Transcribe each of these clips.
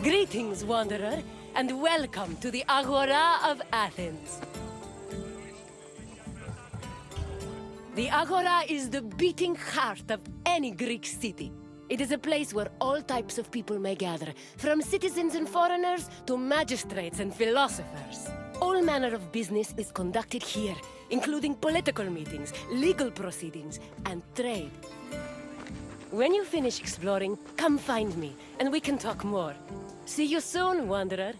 Greetings, wanderer, and welcome to the Agora of Athens. The Agora is the beating heart of any Greek city. It is a place where all types of people may gather, from citizens and foreigners to magistrates and philosophers. All manner of business is conducted here, including political meetings, legal proceedings, and trade. When you finish exploring, come find me, and we can talk more. See you soon, wanderer.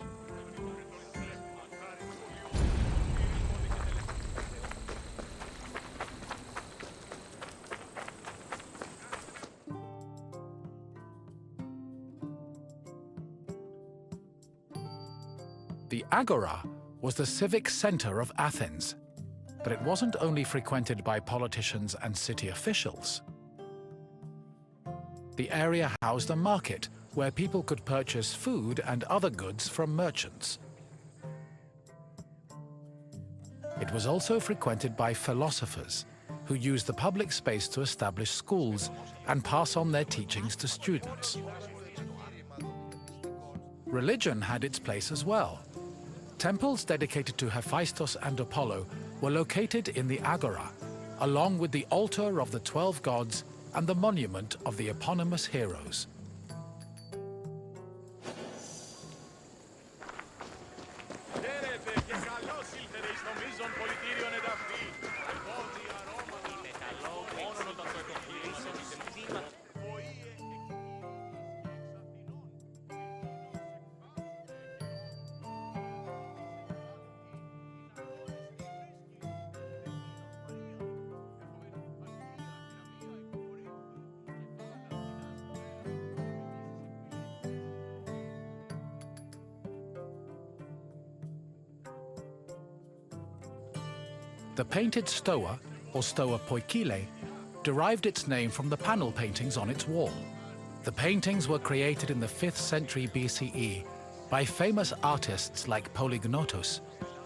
The Agora was the civic center of Athens, but it wasn't only frequented by politicians and city officials. The area housed a market where people could purchase food and other goods from merchants. It was also frequented by philosophers, who used the public space to establish schools and pass on their teachings to students. Religion had its place as well. Temples dedicated to Hephaestus and Apollo were located in the Agora, along with the altar of the 12 gods and the monument of the eponymous heroes. The painted stoa, or stoa poikile, derived its name from the panel paintings on its wall. The paintings were created in the 5th century BCE by famous artists like Polygnotus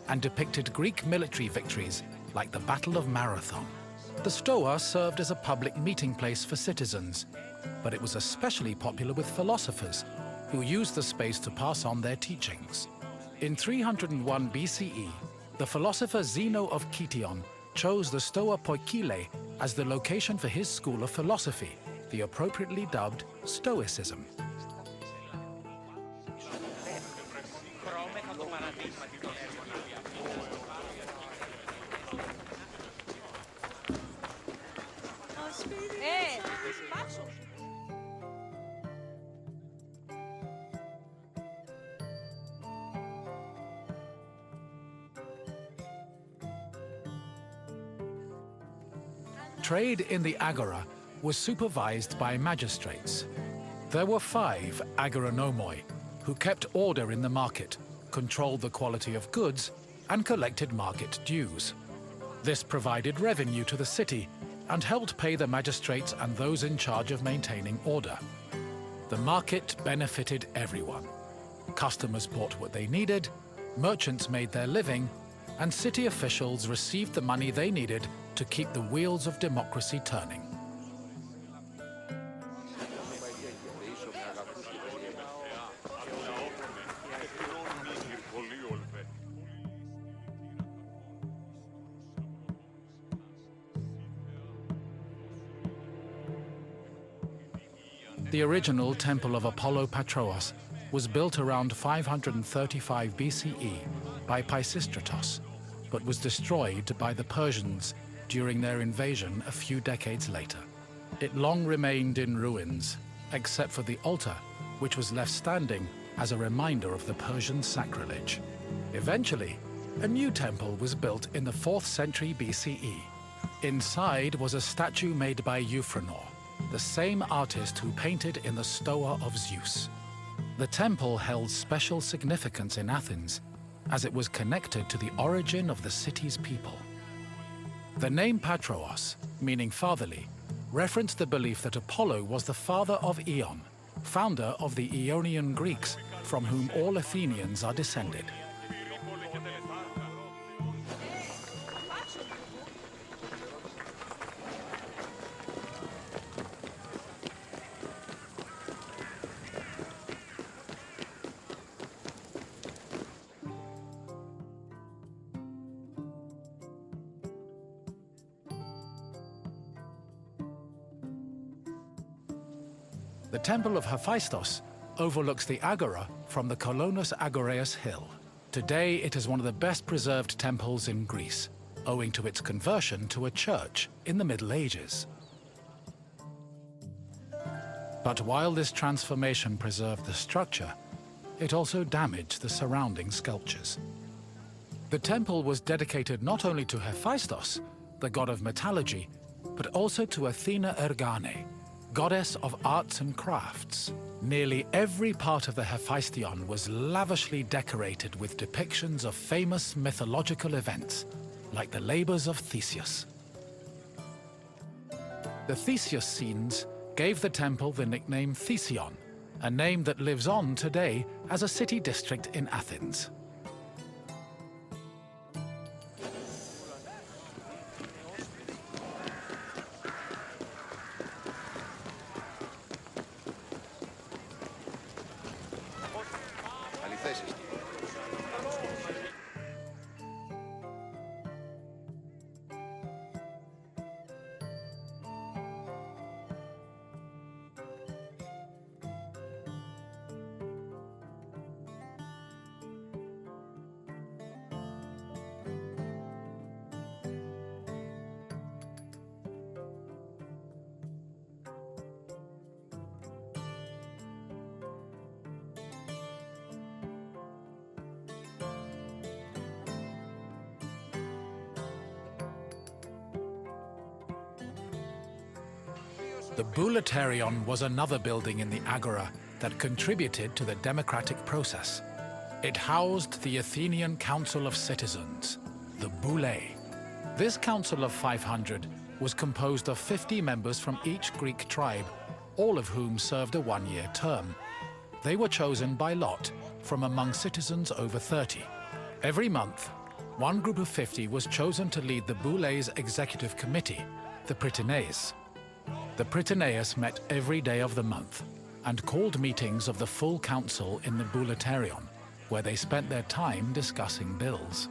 and depicted Greek military victories like the Battle of Marathon. The stoa served as a public meeting place for citizens, but it was especially popular with philosophers, who used the space to pass on their teachings. In 301 BCE, the philosopher Zeno of Kition chose the Stoa Poikile as the location for his school of philosophy, the appropriately dubbed Stoicism. Trade in the Agora was supervised by magistrates. There were 5 agoranomoi, who kept order in the market, controlled the quality of goods, and collected market dues. This provided revenue to the city and helped pay the magistrates and those in charge of maintaining order. The market benefited everyone. Customers bought what they needed, merchants made their living, and city officials received the money they needed to keep the wheels of democracy turning. The original Temple of Apollo Patrous was built around 535 BCE by Pisistratos, but was destroyed by the Persians during their invasion a few decades later. It long remained in ruins, except for the altar, which was left standing as a reminder of the Persian sacrilege. Eventually, a new temple was built in the 4th century BCE. Inside was a statue made by Euphranor, the same artist who painted in the Stoa of Zeus. The temple held special significance in Athens, as it was connected to the origin of the city's people. The name Patros, meaning fatherly, referenced the belief that Apollo was the father of Aeon, founder of the Ionian Greeks, from whom all Athenians are descended. The Temple of Hephaestus overlooks the Agora from the Colonus Agoreus hill. Today, it is one of the best preserved temples in Greece, owing to its conversion to a church in the Middle Ages. But while this transformation preserved the structure, it also damaged the surrounding sculptures. The temple was dedicated not only to Hephaestus, the god of metallurgy, but also to Athena Ergane, goddess of arts and crafts. Nearly every part of the Hephaestion was lavishly decorated with depictions of famous mythological events, like the labors of Theseus. The Theseus scenes gave the temple the nickname Thesion, a name that lives on today as a city district in Athens. The Boulaterion was another building in the Agora that contributed to the democratic process. It housed the Athenian Council of Citizens, the Boulé. This Council of 500 was composed of 50 members from each Greek tribe, all of whom served a one-year term. They were chosen by lot from among citizens over 30. Every month, one group of 50 was chosen to lead the Boulé's executive committee, the Prytaneis. The Prytaneis met every day of the month and called meetings of the full council in the Boulaterion, where they spent their time discussing bills.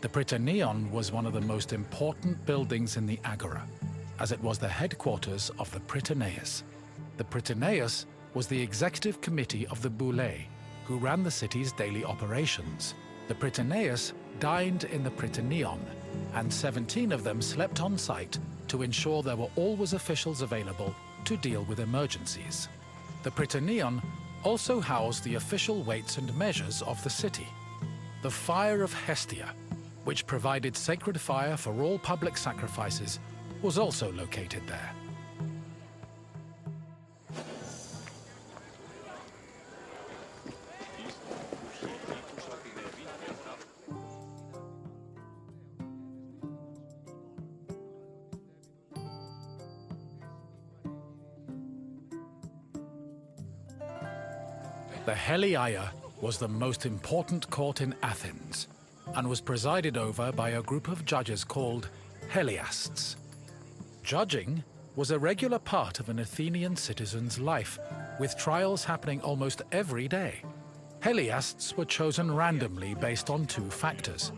The Prytaneon was one of the most important buildings in the Agora, as it was the headquarters of the Prytaneis. The Prytaneis was the executive committee of the Boulé, who ran the city's daily operations. The Prytaneis dined in the Prytaneon, and 17 of them slept on site to ensure there were always officials available to deal with emergencies. The Prytaneon also housed the official weights and measures of the city. The Fire of Hestia, which provided sacred fire for all public sacrifices, was also located there. The Heliaia was the most important court in Athens, and was presided over by a group of judges called Heliasts. Judging was a regular part of an Athenian citizen's life, with trials happening almost every day. Heliasts were chosen randomly based on two factors.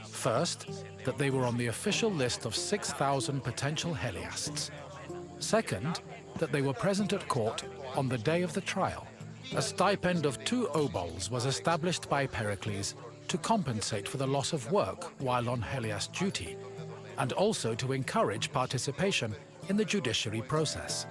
First, that they were on the official list of 6,000 potential Heliasts. Second, that they were present at court on the day of the trial. A stipend of 2 obols was established by Pericles to compensate for the loss of work while on Heliast duty, and also to encourage participation in the judiciary process.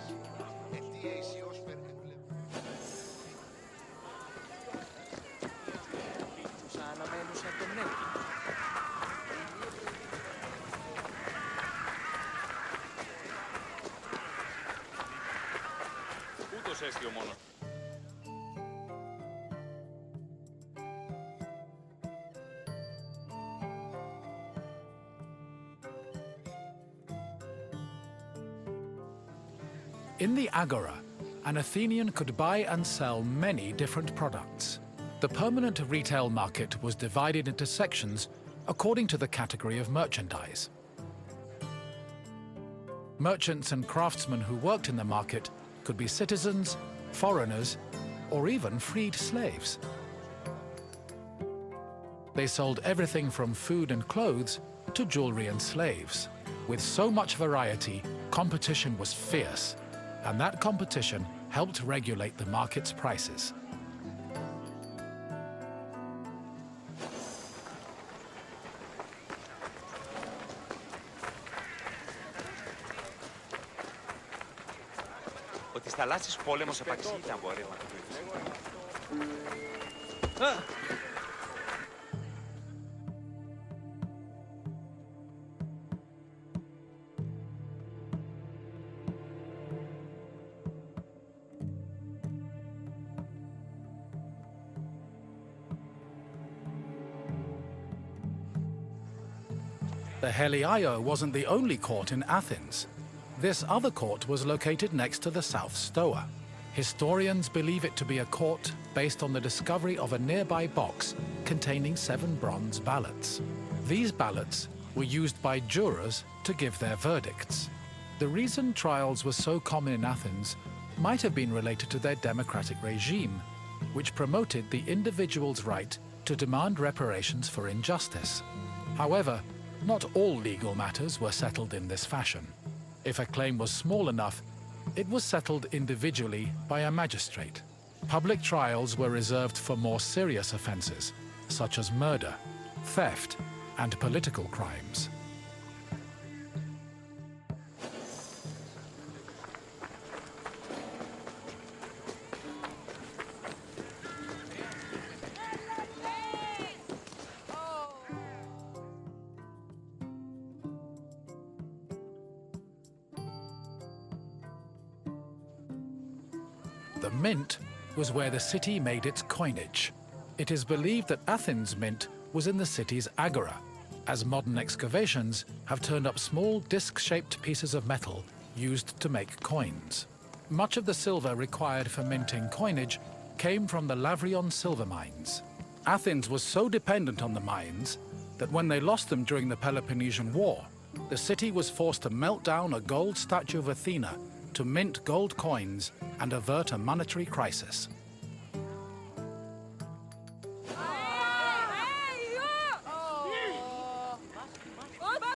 In the Agora, an Athenian could buy and sell many different products. The permanent retail market was divided into sections according to the category of merchandise. Merchants and craftsmen who worked in the market could be citizens, foreigners, or even freed slaves. They sold everything from food and clothes to jewelry and slaves. With so much variety, competition was fierce, and that competition helped regulate the market's prices. Ο της θαλάσσης πόλεμος επαξεί τα εμπορεύματα του είδους. The Heliaio wasn't the only court in Athens. This other court was located next to the South Stoa. Historians believe it to be a court based on the discovery of a nearby box containing 7 bronze ballots. These ballots were used by jurors to give their verdicts. The reason trials were so common in Athens might have been related to their democratic regime, which promoted the individual's right to demand reparations for injustice. However, not all legal matters were settled in this fashion. If a claim was small enough, it was settled individually by a magistrate. Public trials were reserved for more serious offenses, such as murder, theft, and political crimes. The mint was where the city made its coinage. It is believed that Athens' mint was in the city's agora, as modern excavations have turned up small disc-shaped pieces of metal used to make coins. Much of the silver required for minting coinage came from the Lavrion silver mines. Athens was so dependent on the mines that when they lost them during the Peloponnesian War, the city was forced to melt down a gold statue of Athena to mint gold coins and avert a monetary crisis.